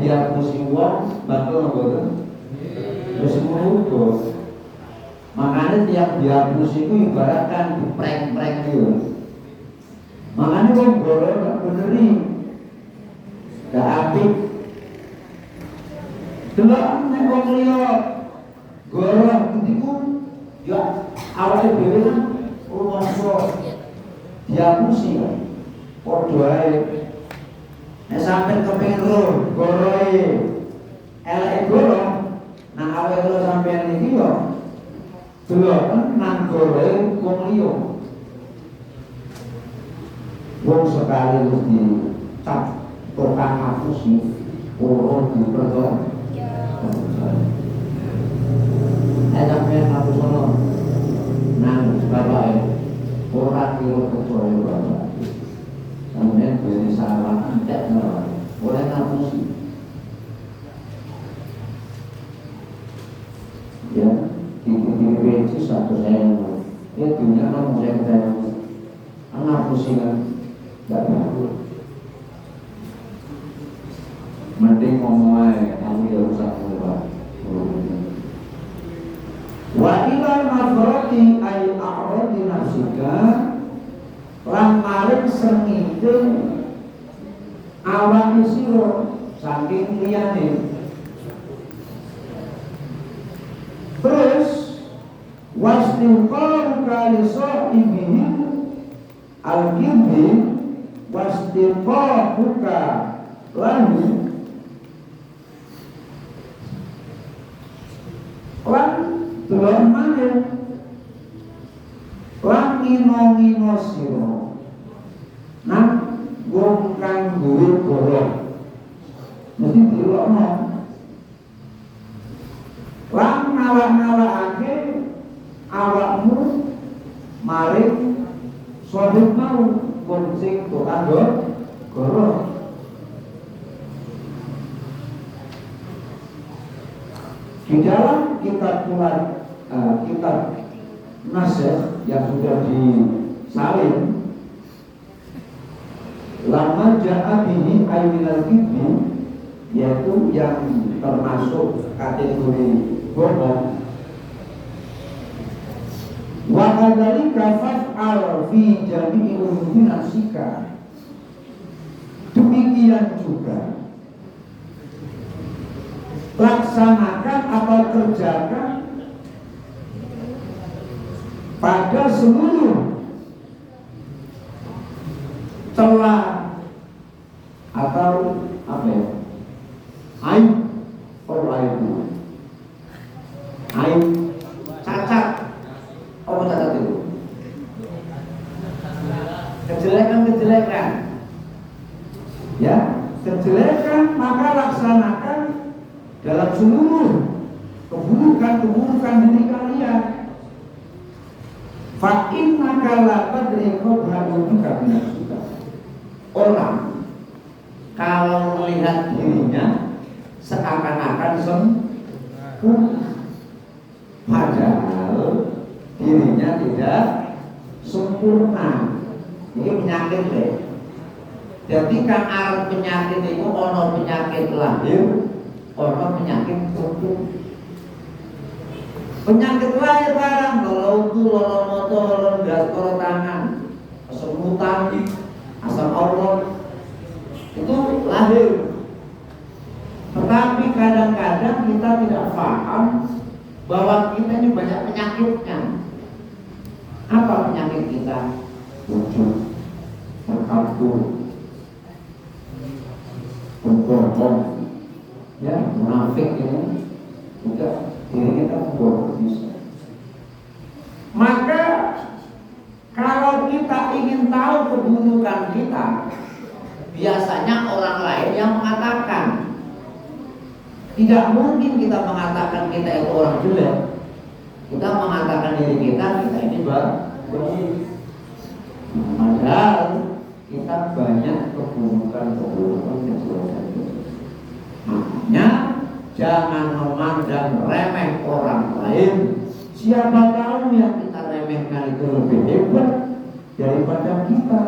dihapusi wong bakal mboten wis ngono. Makanya tiap dihapusi itu ibaratkan dipreng-preng gitu. Makanya wong goro gak beneri, gak apik. Delok nek wong liya goro iku ya awake dhewe kan rumangsa dihapusi kan. Padha ae. Nek sampeyan kepengin goroe eleke goro, nang awake lho sampeyan iki yo delok nang goroe wong liya. Wong sekali wis dicap tukang ngapusi, urun diperto. Sampeyan ngapus ono nang bapake ora kira kecuali bapak. Sampeyan beri salah entek oleh ngapusi. Ya, di satu saya ya dunia kan mulai kita ngapusi kan gak bagus. Mending ngomong aja, kamu ya usah ngomong. Wa ilal nafrati ay a'radi nafsika lan maring sengite awake sira saking liyane. Terus wastinqaru kaliso ibihi al-kibri wastinqaruka lahu lan delok maneh lan ngino-ngino sira nang wong kang duwe goro mesti delokno lan ngawak-ngawakake awakmu maring sohib mau wong sing tukang goro. Di dalam kitab Nasikh yang sudah disalin, lama ja'a bihi ayminal kibri, yaitu yang termasuk kategori bohong. Wa kadzalika fa'al fi jami'i umuri nafsika. Demikian juga laksanakan atau kerjakan pada seluruh celah atau apa ya, aib cacat, apa cacat itu? Kejelekan, ya, kejelekan maka laksanakan dalam seluruh keburukan diri kalian. Fa innaka la tadri qabhaduka binafsika. Orang kalau melihat dirinya seakan-akan sempurna, padahal dirinya tidak sempurna. Ini penyakit deh. Jadi kan arep penyakit itu ono penyakit lahir, ono penyakit tubuh. Penyakit lahir barang, lolo moto, lolo gas, lolo tangan, kesemutan, asam Allah, itu lahir. Tetapi kadang-kadang kita tidak paham bahwa kita ini banyak penyakitnya. Apa penyakit kita? Ujub, takabur, pembohong, ya, munafik ini juga. Ini kita membuat bisa. Maka kalau kita ingin tahu keburukan kita, biasanya orang lain yang mengatakan. Tidak mungkin kita mengatakan kita itu orang jelek. Kita mengatakan diri kita ini bagus. Padahal kita banyak keburukan kejelekan. Makanya jangan memandang remeh orang lain. Siapa tahu yang kita remehkan itu lebih hebat daripada kita.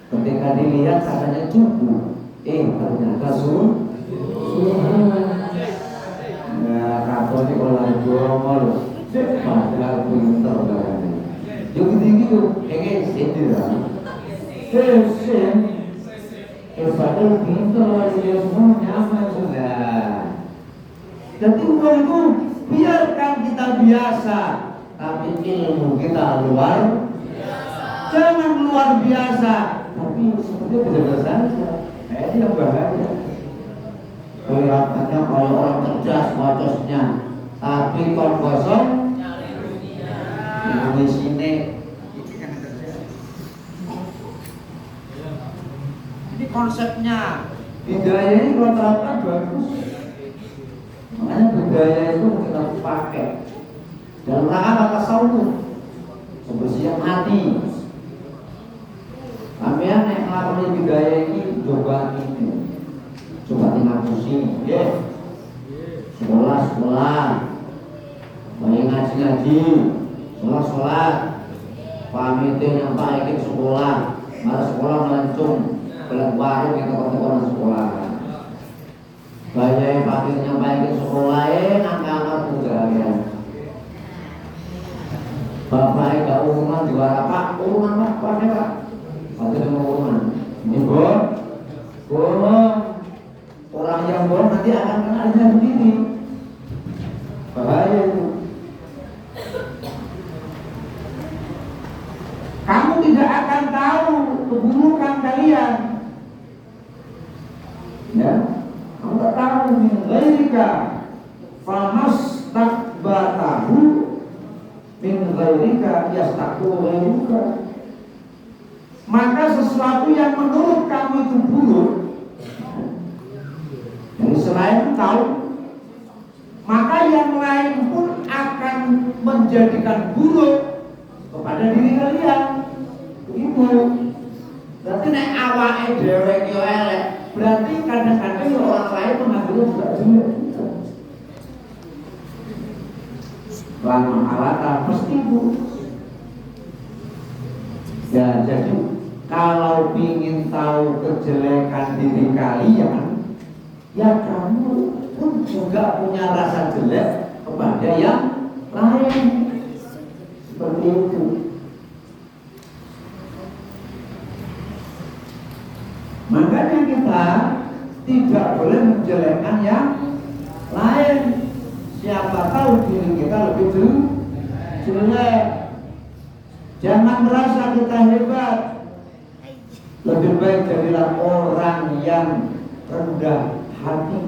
Ketika dilihat katanya cukup. Ternyata suhu. Nah, Katolik orang Jawa loh. Padahal pinter banget. Yang gitu-gitu, sendir lah. Padahal pinter dia semua nyaman sudah. Jadi itu biarkan kita biasa, tapi ilmu kita luar biasa. Jangan luar biasa, tapi seperti biasa saja. Ini yang bahaya. Kelihatannya kalau orang cerdas wajahnya, tapi kalau kosong di sini. Ini konsepnya budaya ini kalau terapkan bagus. Makanya budaya itu kita pakai dalam rangka tasawuf, kebersihan hati. Kalian yang melakukan budaya ini coba tinggal pusing, ya. Sekolah, banyak ngaji, sholat, pamitin yang baik sekolah, malah sekolah melancung, belak warung yang orang sekolah. Banyak pamitin yang baik sekolah, angka budaya. Bapak gak urunan di luar apa? Urunan apa nih Pak? Pasti cuma urunan. Ini bohong. Orang yang bohong nanti akan kenalnya sendiri. Bahaya itu. Kamu tidak akan tahu keburukan kalian. Ya, kamu tak tahu min ghairika famastakbatahu min ghairika yastakbu ghairuka. Maka sesuatu yang menurut kamu itu buruk, yang selain tahu, maka yang lain pun akan menjadikan buruk kepada diri kalian. Begitu. Berarti nek awake dhewe ki elek, berarti kadang-kadang orang lain mengambil juga jelek. Lama alata pasti buruk. Ya, jadi kalau ingin tahu kejelekan diri kalian, ya kamu pun juga punya rasa jelek kepada yang lain. Seperti itu. Makanya kita tidak boleh menjelekkan yang lain. Siapa tahu diri kita lebih jelek. Jangan merasa kita hebat. Lebih baik jadilah orang yang rendah hati,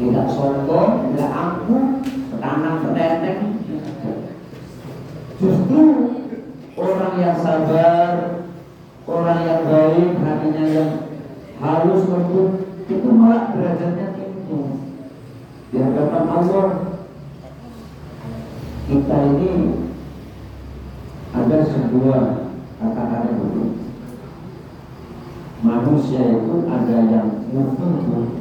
tidak sombong, tidak angkuh, tenang tertenteng. Justru orang yang sabar, orang yang baik, hatinya yang halus lembut, itu malah derajatnya tinggi di hadapan Allah. Kita ini ada sebuah kata-kata dulu. Manusia itu ada yang mufid,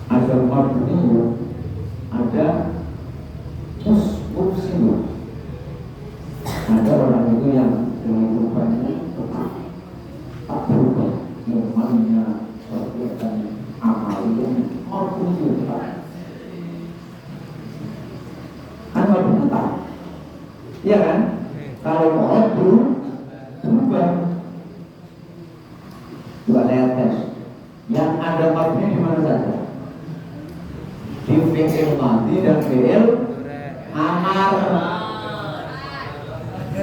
ada mabni, ada muslim. Ada orang itu yang kehidupannya tetap tak berubah, imannya, perbuatan, amalnya, mabni. Kan mabni tetap, iya kan? Kalau mau berubah. Dua tes yang ada mabni di mana saja, di fi'il madhi dan fi'il amar.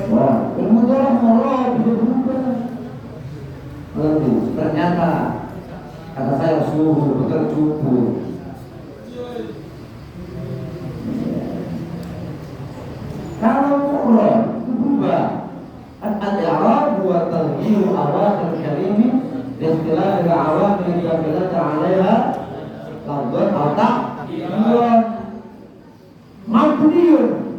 Wah, ilmu orang Allah bisa berubah. Ternyata kata saya suhu tercukup. Kalau Allah berubah, al-i'rab wa taghyir awal al-kalimi istilah dari awal yang kita alaiha lafzan atau mabniun.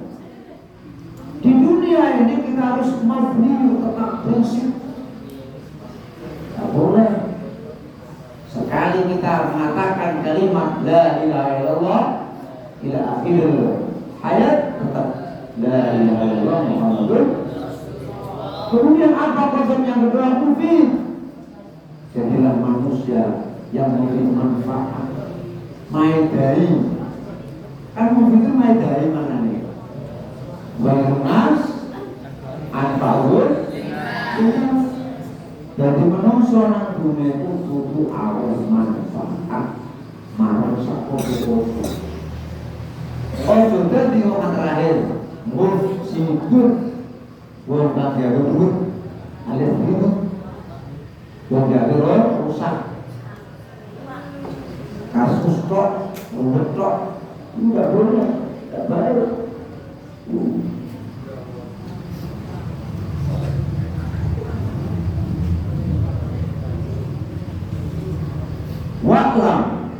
Di dunia ini kita harus mabniun, tetap prinsip. Tak boleh sekali kita mengatakan kalimat la ilaha illallah ila akhir hayat, tetap la ilaha illallah Muhammadur Rasulullah. Kemudian apa konsep yang kedua? Mufid. Jadilah manusia yang memberi manfaat. Maidai. Kan mufid itu maidai mana nih? Bernas, anfaul. Jadi menungso nang dunia itu butuh awal manfaat. Marah sakopo-kopo. Oh sudah di orang terakhir. Mufsidun. Wong tak diatur alias begitu. Wong diatur rusak. Kasus kok, menurut kok, enggak boleh, enggak baik. Wa'lam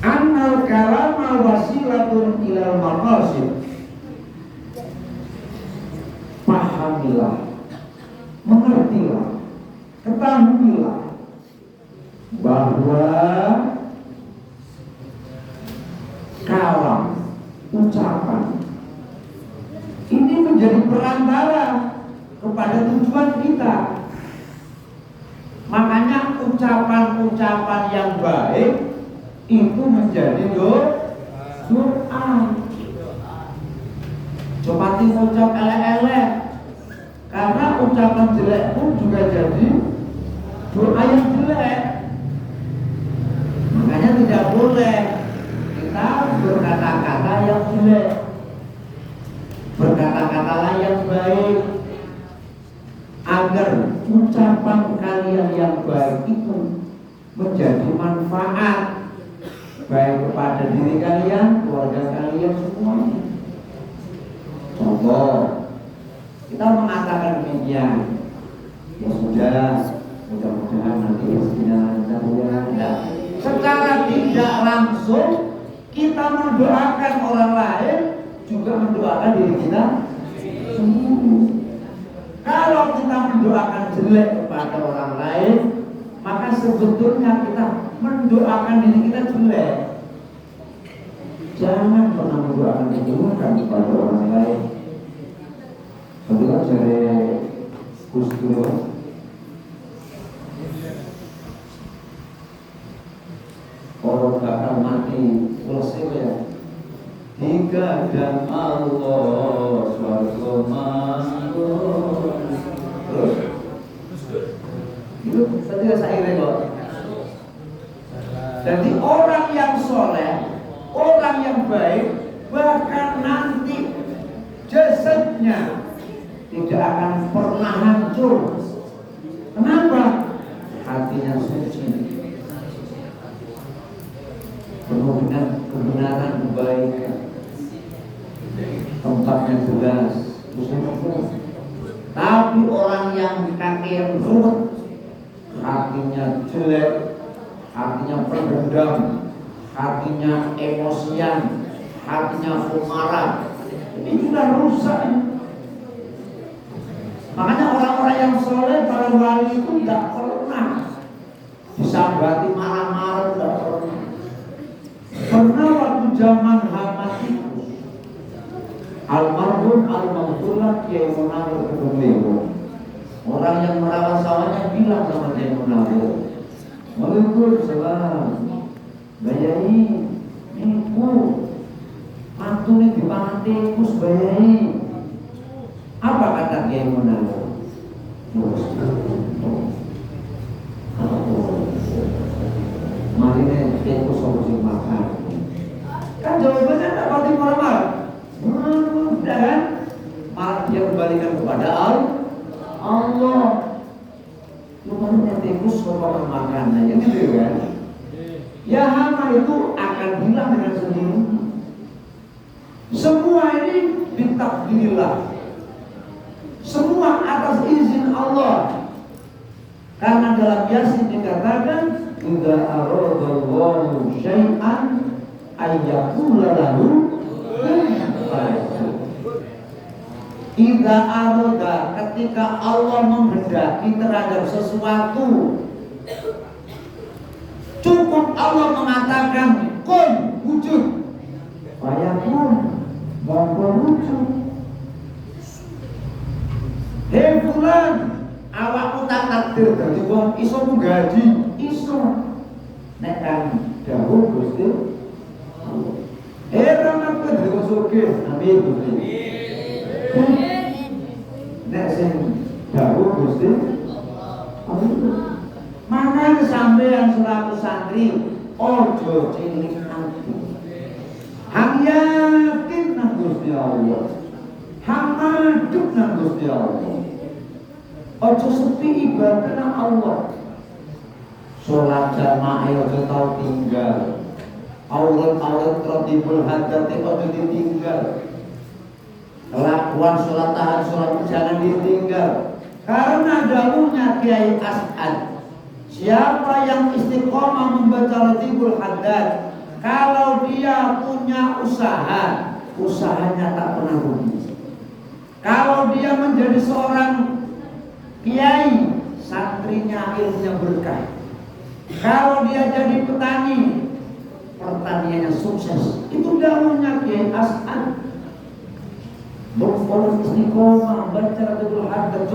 annal kalama wasilatun ilal maqasid. Pahamilah, mengertilah, ketahuilah bahwa kalam, ucapan ini menjadi perantara kepada tujuan kita. Makanya ucapan-ucapan yang baik itu menjadi doa. Cuma ucap elek-elek, karena ucapan jelek pun juga jadi doa yang jelek. Makanya tidak boleh kita berkata-kata yang jelek, berkata-katalah yang baik, agar ucapan kalian yang baik itu menjadi manfaat baik kepada diri kalian, keluarga kalian semuanya. Contoh, kita mengatakan demikian, ya sudah, mudah-mudahan nanti istrinya lancar. Secara tidak langsung kita mendoakan orang lain, juga mendoakan diri kita sendiri. Kalau kita mendoakan jelek kepada orang lain, maka sebetulnya kita mendoakan diri kita jelek. Jangan pernah mendoakan keburukan kepada orang lain. Kebetulan saya Gus Dur, orang bakal mati selesai ya. Hingga dan Allah suatu makhluk. Terus itu tadi saya kok. Jadi orang yang soleh, orang yang baik, bahkan nanti jasadnya tidak akan pernah hancur. Kenapa? Hatinya suci, penuh dengan kebenaran, kebaikan, tempatnya jelas. Tapi orang yang kaki ruwet, hatinya jelek, hatinya pendendam, hatinya emosian, hatinya pemarah, ini sudah rusak. Makanya orang-orang yang soleh, para wali itu tidak pernah disambati marah-marah, tidak pernah. Pernah waktu zaman Hamatikus, almarhum al-Maghfurlah Kiai Munawir Kedung, orang yang merawat sawahnya bilang sama Kiai Munawir, Waalaikumsalam, Bayai, niku mantune dipangan tikus Bayai. Apa kata Kiai Munawir? Mari nih tikus solusi makan. Kan jawabannya tak pasti marah-marah. Udah kan? Malah dia kembalikan kepada Allah. Lumayan tikus merupakan makanan, ya gitu kan? Ya hama itu akan hilang dengan sendiri. Semua ini bitakdirillah. Semua atas izin Allah. Karena dalam Yasin dikatakan, "Idza aradallahu syai'an ayyaqula lahu kun fayakun." Idza arada, ketika Allah menghendaki terhadap sesuatu, cukup Allah mengatakan kun, wujud, fayakun, maka wujud. takdir dadi wong iso menggaji, iso. Nek kan dawuh Gusti Allah. Era nek dadi wong sugih, amin Gusti. Nek sing dawuh Gusti Allah. Makanya sampeyan selaku santri ojo cilik ati. Hang yakin nang Gusti Allah. Hang aduk nang Gusti Allah. Ojo sepi ibadah nang Allah. Sholat jamaah ojo tau tinggal. Aurat-aurat rotibul hadati ojo ditinggal. Kelakuan sholat tahan sholat jangan ditinggal. Karena dahulunya Kiai As'ad, siapa yang istiqomah membaca rotibul hadat, kalau dia punya usaha, usahanya tak pernah rugi. Kalau dia menjadi seorang kiai, santrinya ilmunya berkah. Kalau dia jadi petani, pertaniannya sukses. Itu dahulunya Kiai As'ad. Berfollow istiqomah, baca rotibul hadat,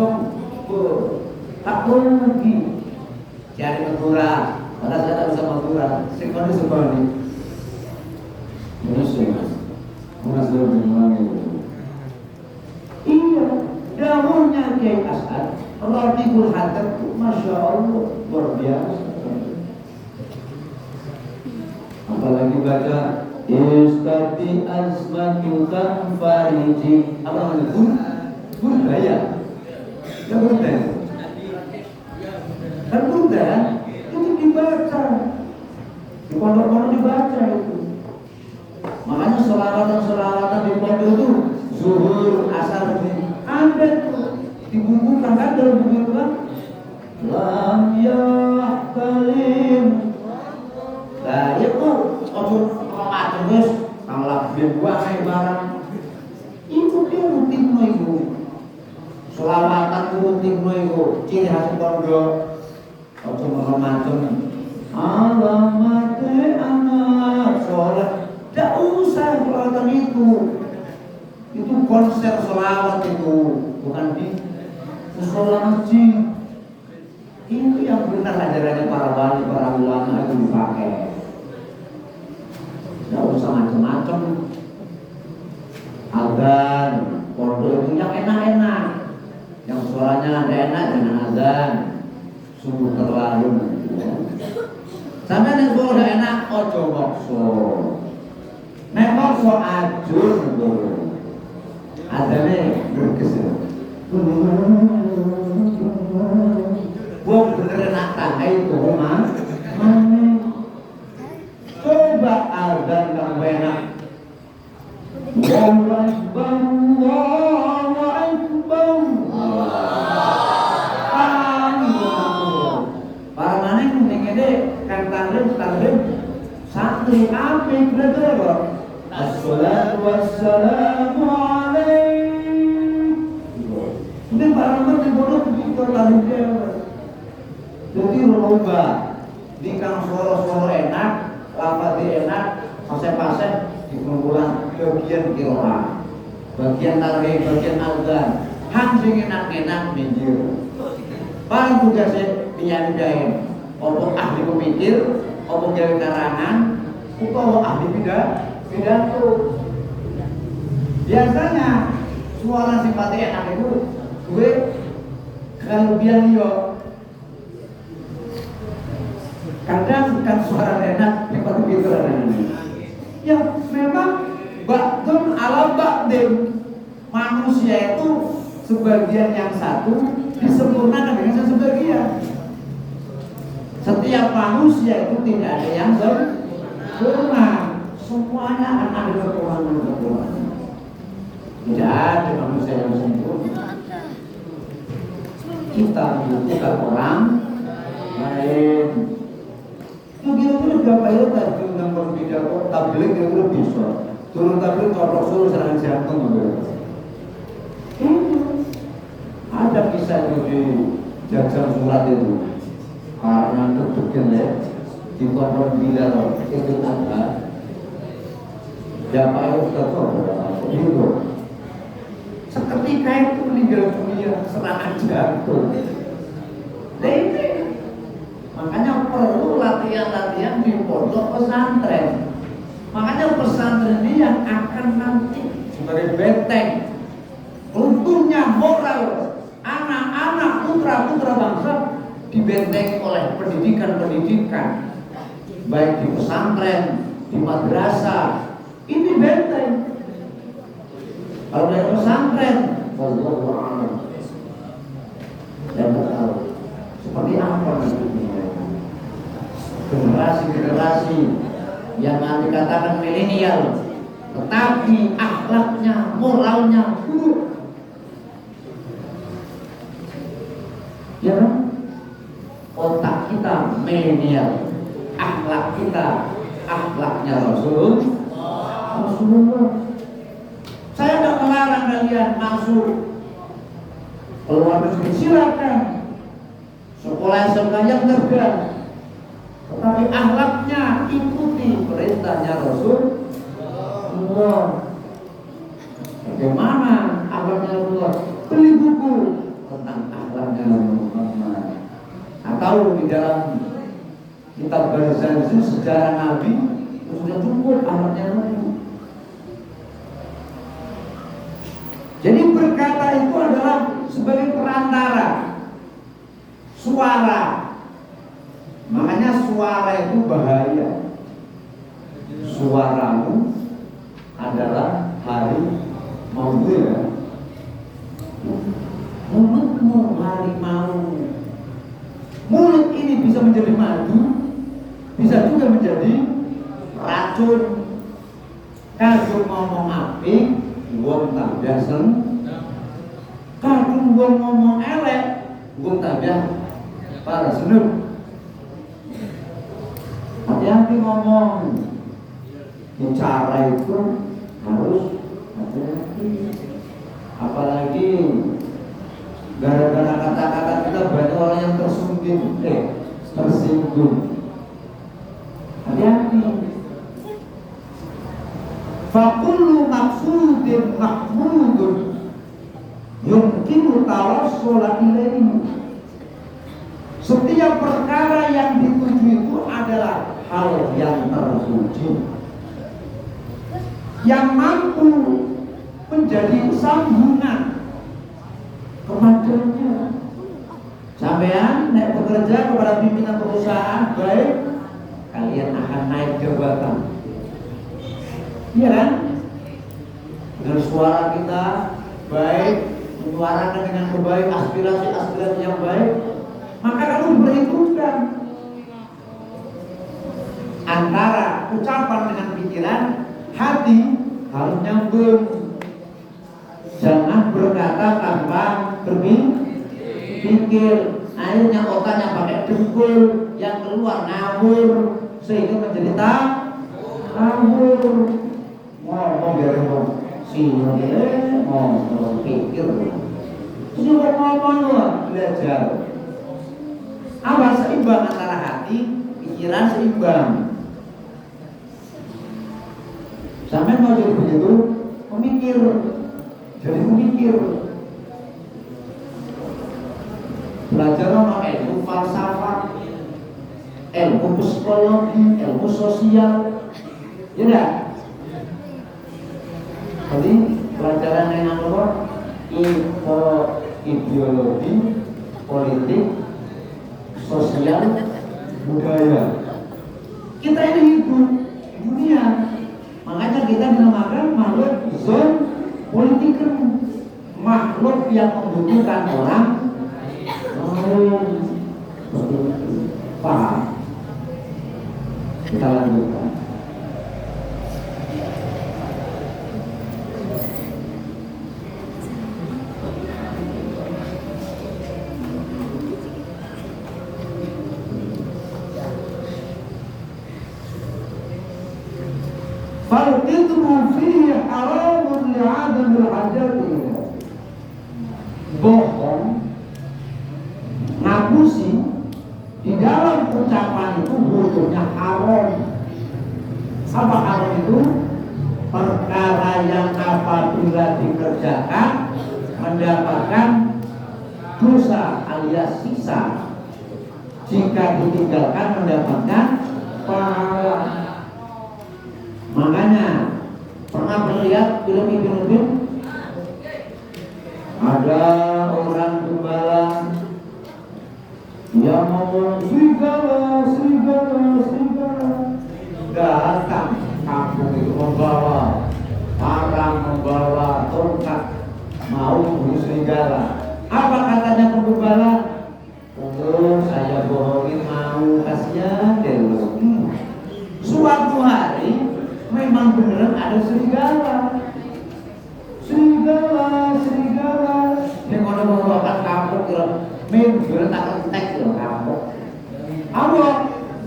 tak rugi. Cari Madura, pada saat ada sama Madura, sekali sekali. Iya, dahulunya Kiai As'ad, rotibul hadat, masya Allah, luar biasa. Apalagi baca Istati azmatul fariji, apa namanya? Budaya. Ya budaya. Dan budaya itu dibaca. Di pondok-pondok dibaca itu. Makanya selawatan di pondok itu zuhur, asar, ada tuh dibukukan kan dalam buku itu kan. Lam yahtalim. Nah itu terus kalau biar buah kayak barang itu dia rutin itu selawatan rutin itu ciri khas pondok waktu macam alamat anak sholat tidak usah selawatan itu konser selawat itu bukan di sholat masjid. Itu yang benar ajarannya para wali, para ulama itu dipakai. Tidak usah macam-macam. Azan, pondok itu yang enak-enak. Yang suaranya enak dengan azan. Sungguh terlalu. Sampai yang suara enak, ojo makso. Nek makso ajur. Azannya berkesan. Wong bener enak tangga itu mah. Coba azan kamu enak. Allahu Akbar, Allahu Akbar. Para mana yang ngene kan tandem santri ape berdoa. Assalatu wassalamu alaihi. Ini para mana yang bodoh begitu lalu dia. Jadi roba di kang suara-suara enak, lafaz enak, pasang-pasang di kumpulan bagian kiroah, bagian tarikh, bagian azan, hang sing enak-enak minjir. Para tugasnya piyandain, opo ahli pemikir, opo gawe karangan, utawa ahli pidato. Biasanya suara sifatnya enak itu gue kelebihan yo. Kadang bukan suara enak, seperti itu ya memang ba'dun ala ba'din. Manusia itu sebagian yang satu disempurnakan dengan sebagian. Setiap manusia itu tidak ada yang sempurna. Semuanya akan ada kekurangan. Tidak ada manusia yang sempurna. Kita membutuhkan orang lain. Kira-kira berapa ya tadi undang berpidato tabligh kira-kira bisa. Turun tabligh coplok suruh serangan jantung ada kisah itu di Jajan Surat itu. Karena terdekin ya di korban bilar itu ada. Siapa yang sudah itu seketika itu meninggal dunia serangan jantung. Nah ini makanya perlu latihan-latihan di pondok pesantren. Makanya pesantren ini yang akan nanti sebagai benteng runtuhnya moral anak-anak putra-putra bangsa dibentengi oleh pendidikan-pendidikan baik di pesantren, di madrasah. Ini benteng. Kalau dari pesantren, saya tahu seperti apa nantinya generasi-generasi yang nanti katakan milenial, tetapi akhlaknya, moralnya buruk. Ya kan? Otak kita milenial, akhlak kita akhlaknya Rasulullah. Saya tidak melarang kalian masuk keluar negeri, silakan. Sekolah SMK yang terbaik, tetapi akhlaknya ikuti perintahnya Rasulullah. Bagaimana akhlaknya Rasulullah? Beli buku tentang akhlaknya Muhammad. Atau di dalam kitab Barzanji sejarah Nabi sudah cukup akhlaknya Nabi. Jadi berkata itu adalah sebagai perantara, suara. Makanya suara itu bahaya. Suaramu adalah harimau ya. Mulutmu harimau. Mulut ini bisa menjadi madu, bisa juga menjadi racun. Kadung ngomong apik, wong tambah kadung wong ngomong elek, wong tambah para seneng. Hati-hati ngomong, bicara itu harus hati-hati. Apalagi gara-gara kata-kata kita banyak orang yang tersinggung. Hati-hati. Fakullu maksudin mahmudun yumkinu tawassul ilaihi. Setiap perkara yang dituju itu adalah hal yang terpuji, yang mampu menjadi sambungan kepadanya. Sampean naik bekerja kepada pimpinan perusahaan, baik, kalian akan naik jabatan. Iya kan? Dengan suara kita baik, menyuarakan dengan baik aspirasi-aspirasi yang baik, maka kamu berhitungkan antara ucapan dengan pikiran, hati harus nyambung. Jangan berkata tanpa berpikir. Akhirnya otaknya pakai dengkul, yang keluar ngawur, sehingga menjadi ngawur. Ngomong biar ngomong ngomong pikir. Sudah ngomong belajar. Apa seimbang antara hati, pikiran seimbang. Sampai mau jadi begitu, memikir. Jadi memikir. Belajar ilmu falsafat, ilmu psikologi, ilmu sosial. Ya enggak? Jadi pelajaran yang apa? Ideologi, politik, sosial, budaya. Kita ini hidup di dunia. Makanya kita dinamakan makhluk politiker, makhluk yang membutuhkan orang paham. Kita lanjutkan. Fal-qidmu fihi haramun li'adamil hajati. Bohong, ngapusi di dalam ucapan itu hukumnya haram. Apa haram itu? Perkara yang apabila dikerjakan mendapatkan dosa alias siksa jika ditinggalkan mendapatkan pahala. Makanya pernah melihat film Ibnu, ada orang gembala yang ngomong serigala, serigala, serigala. Datang kampung itu membawa parang, membawa tongkat, mau bunuh serigala. Apa katanya penggembala? Oh, saya bohongin mau, kasihan deh lu. Suatu hari memang beneran ada serigala. Serigala, serigala. Yang orang membawakan kampung kira, beneran tak kentek loh kampung. Apa?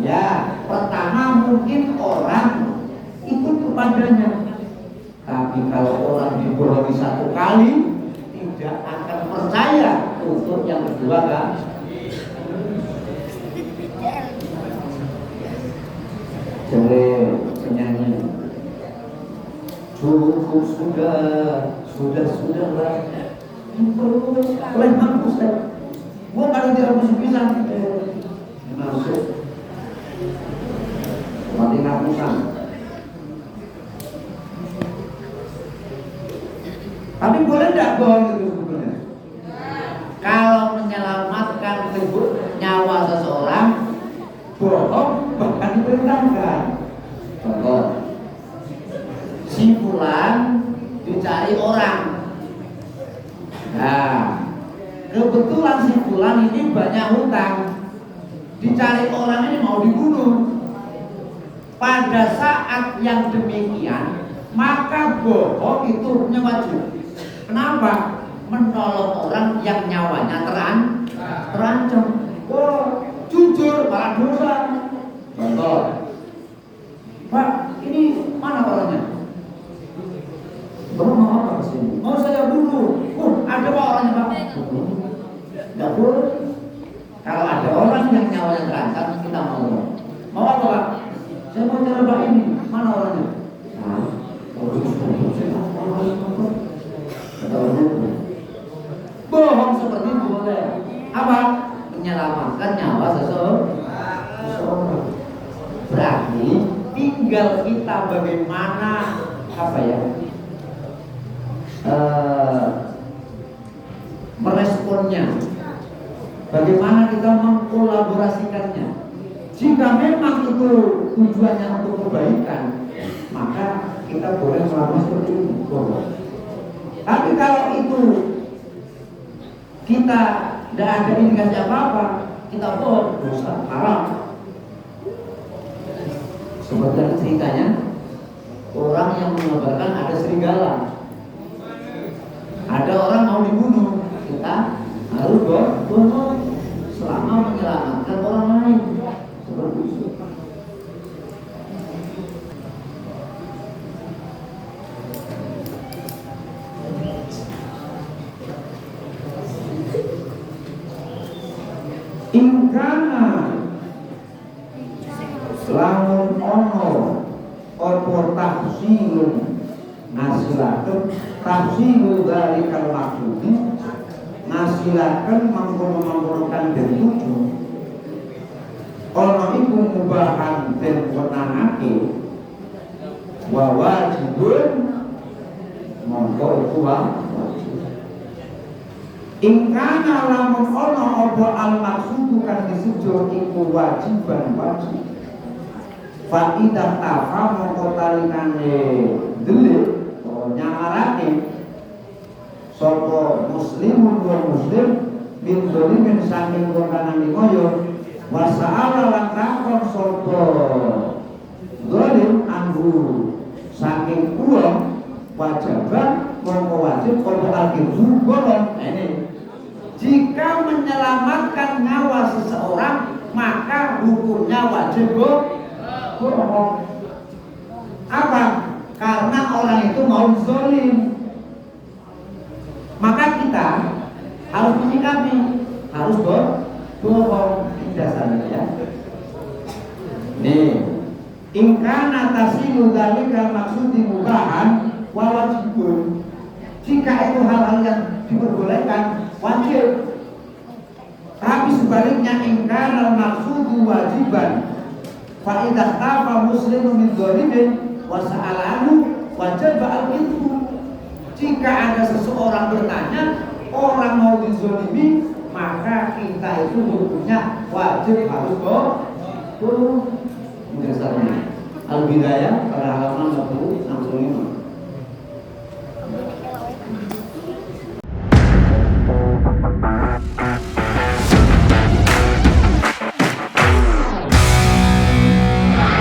Ya, pertama mungkin orang ikut kepadanya. Tapi kalau orang dibohongi satu kali, tidak akan percaya untuk yang kedua kan. Jadi penyanyi, cukup sudahlah. Oleh mampus kan? Gua kalau tidak masuk pisang, masuk mati ngapusan. Tapi boleh tidak bohong itu sebenarnya? Kalau menyelamatkan nyawa seseorang, bohong bahkan diperintahkan. Contoh, si fulan dicari orang. Nah, kebetulan si fulan ini banyak hutang. Dicari orang ini mau dibunuh. Pada saat yang demikian, maka bohong itu hukumnya wajib. Kenapa? Menolong orang yang nyawanya terancam. Oh, jujur malah dosa. Contoh, Pak, ini mana orangnya? Bapak mau apa kesini? Mau saya bunuh. Ada apa orangnya Pak? Tidak boleh. Kalau ada orang yang nyawanya terancam, kita mau. Mau apa Pak? Saya mau cari Pak ini. Mana orangnya? Bohong seperti itu boleh. Apa? Menyelamatkan nyawa seseorang. Berarti tinggal kita bagaimana meresponnya, bagaimana kita mengkolaborasikannya. Jika memang itu tujuannya untuk kebaikan, maka kita boleh melakukan seperti itu. Tapi kalau itu kita tidak ada indikasi apa-apa, kita bohong, dosa, haram. Seperti ceritanya orang yang mengabarkan ada serigala, ada orang mau dibunuh, kita harus bohong selama menyelamatkan orang lain. Seperti itu. Ingkana lamun ono opo tafsirun ngasilaken tafsiru dari maksudnya ngasilaken mangkono-mangkonokan den tuju ono iku mubahan den wenangake wa wajibun mongko iku wajib. Ingkana lamun ono opo al maksudu kan disujo iku wajiban wajib. Faidah tafa mongko talikane delik nyamarake sapa muslimun wa muslim bin dzalimin saking kana limoyo wa sa'ala lan takon sapa zalim anggu saking uang wajiban mongko wajib apa al-kirzu golong. Ini jika menyelamatkan nyawa seseorang maka hukumnya wajib bohong. Apa? Karena orang itu mau zalim. Maka kita harus menyikapi, harus bohong. Dasarnya ya. Nih, ingkana tasilu dzalika maksudi mubahan wa wajibun. Jika itu hal-hal yang diperbolehkan wajib. Tapi sebaliknya Sesungguhnya ingkar maksudu wajiban. Fa idza tafa muslimun min dzalimin wa sa'alahu wajib al-itu. Jika ada seseorang bertanya, orang mau dizalimi, maka kita itu hukumnya wajib harus tolong. Al-Bidayah pada halaman 65.